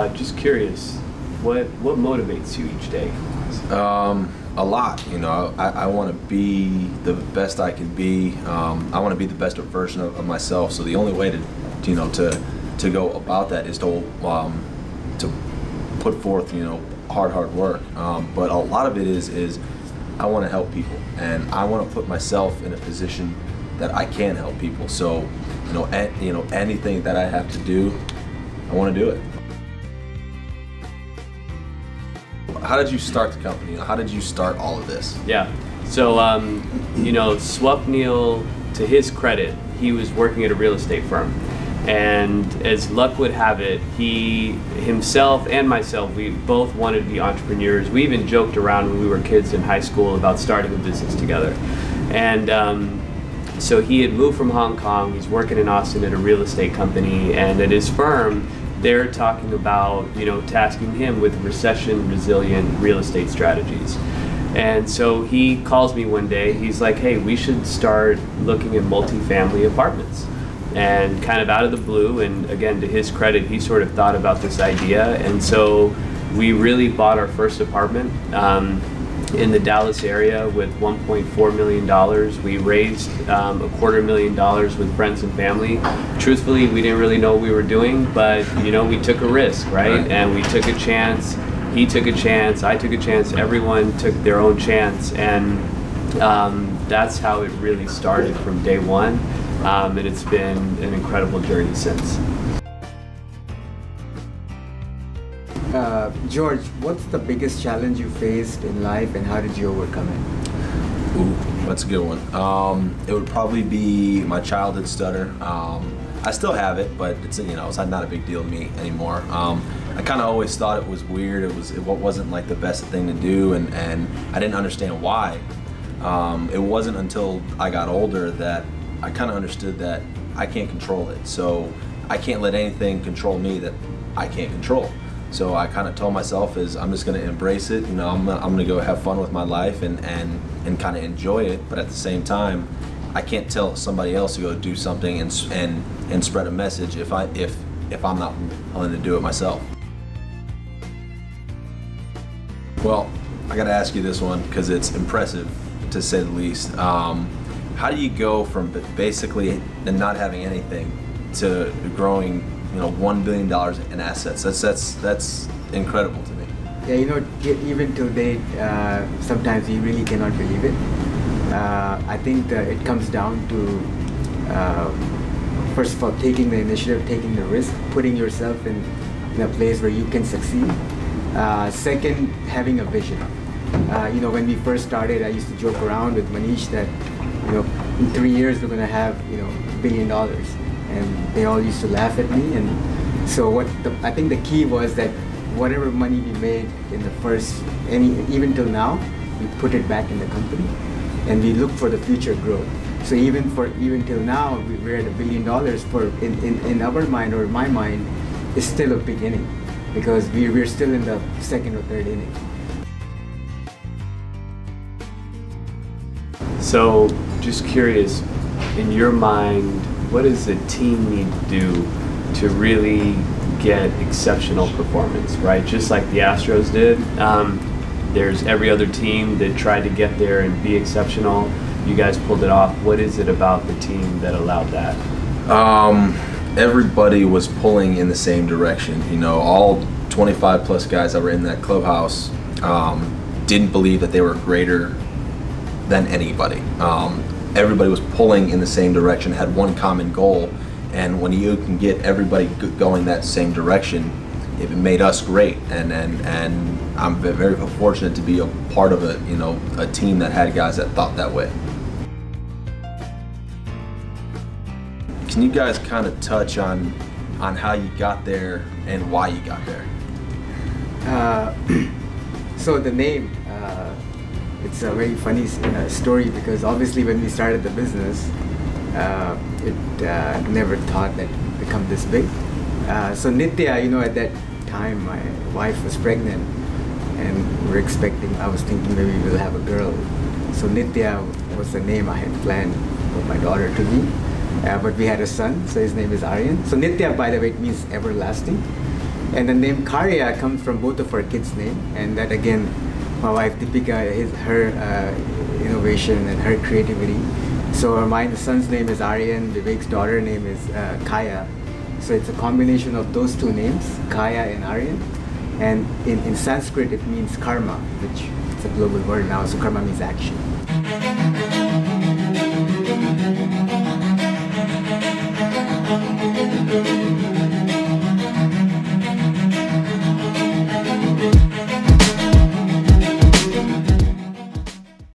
just curious, what motivates you each day? A lot, you know. I want to be the best I can be. I want to be the best version of myself. So the only way to go about that is to put forth, hard work. But a lot of it is I want to help people, and I want to put myself in a position that I can help people. So, anything that I have to do, I want to do it. How did you start the company? How did you start all of this? Yeah, so Swapnil, to his credit, he was working at a real estate firm, and as luck would have it, he himself and myself, we both wanted to be entrepreneurs. We even joked around when we were kids in high school about starting a business together. And so he had moved from Hong Kong. He's working in Austin at a real estate company, and at his firm they're talking about tasking him with recession resilient real estate strategies. And so he calls me one day. He's like, hey, we should start looking at multifamily apartments. And kind of out of the blue, and again, to his credit, he sort of thought about this idea. And so we really bought our first apartment in the Dallas area with $1.4 million. We raised $250,000 with friends and family. Truthfully, we didn't really know what we were doing, but we took a risk, right? And we took a chance. He took a chance. I took a chance. Everyone took their own chance, and that's how it really started from day one. And it's been an incredible journey since. George, what's the biggest challenge you faced in life, and how did you overcome it? Ooh, that's a good one. It would probably be my childhood stutter. I still have it, but it's not a big deal to me anymore. I kind of always thought it was weird. It wasn't like the best thing to do, and I didn't understand why. It wasn't until I got older that I kind of understood that I can't control it. So I can't let anything control me that I can't control. So I kind of told myself I'm just going to embrace it. I'm going to go have fun with my life and kind of enjoy it. But at the same time, I can't tell somebody else to go do something and spread a message if I'm not willing to do it myself. Well, I got to ask you this one because it's impressive to say the least. How do you go from basically not having anything to growing $1 billion in assets? That's incredible to me. Yeah, even till date, sometimes you really cannot believe it. I think that it comes down to, first of all, taking the initiative, taking the risk, putting yourself in a place where you can succeed. Second, having a vision. When we first started, I used to joke around with Manish that, in 3 years we're going to have, $1 billion. And they all used to laugh at me. And so I think the key was that whatever money we made in the first, even till now, we put it back in the company, and we look for the future growth. So even till now, we're at $1 billion. In our mind, or my mind, is still a beginning, because we're still in the second or third inning. So, just curious, in your mind, what does a team need to do to really get exceptional performance, right? Just like the Astros did. There's every other team that tried to get there and be exceptional. You guys pulled it off. What is it about the team that allowed that? Everybody was pulling in the same direction. All 25 plus guys that were in that clubhouse didn't believe that they were greater than anybody. Everybody was pulling in the same direction, had one common goal, and when you can get everybody going that same direction, it made us great. And I'm very fortunate to be a part of a team that had guys that thought that way. Can you guys kind of touch on how you got there and why you got there? So the name. It's a very funny story, because obviously when we started the business, it never thought that it would become this big. So Nitya, at that time my wife was pregnant, and I was thinking maybe we'll have a girl. So Nitya was the name I had planned for my daughter to be. But we had a son, so his name is Aryan. So Nitya, by the way, it means everlasting. And the name Karya comes from both of our kids' name, and that again, my wife Deepika, her innovation and her creativity. So my son's name is Aryan, Vivek's daughter's name is Kaya. So it's a combination of those two names, Kaya and Aryan. And in Sanskrit it means karma, which it's a global word now, so karma means action.